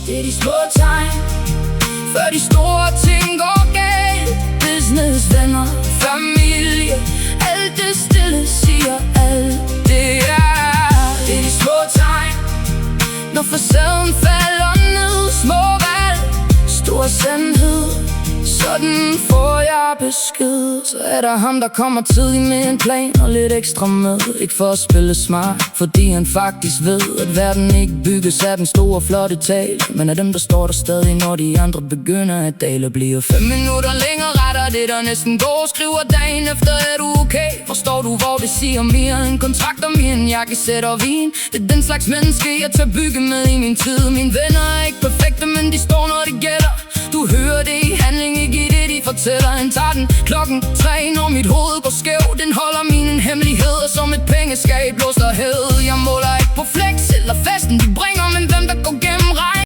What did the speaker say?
Det er de små tegn, før de store ting går galt. Business, venner, familie, alt det stille siger alt det er. Det er de små tegn, når facaden falder ned. Små valg, stor sandhed, sådan får jeg besked. Så er der ham, der kommer tidligt med en plan og lidt ekstra med. Ikke for at spille smart, fordi han faktisk ved, at verden ikke bygges af den store flotte tale, men af dem, der står der stadig, når de andre begynder at dale. Bliver 5 minutter længere, retter det der næsten går. Skriver dagen efter, er du okay? Forstår du, hvor det siger mere end kontrakt og mere end jakkesæt og vin? Det er den slags menneske, jeg tør bygge med i min tid. Mine venner er ikke perfekte, men de står, når det gælder. Du hører det i handling, ikke i det, de fortæller. Han tager den 3:00, når mit hoved går skævt. Den holder mine hemmeligheder som et pengeskab låst og hævet. Jeg måler ikke på flex eller festen, de bringer, men hvem der går gennem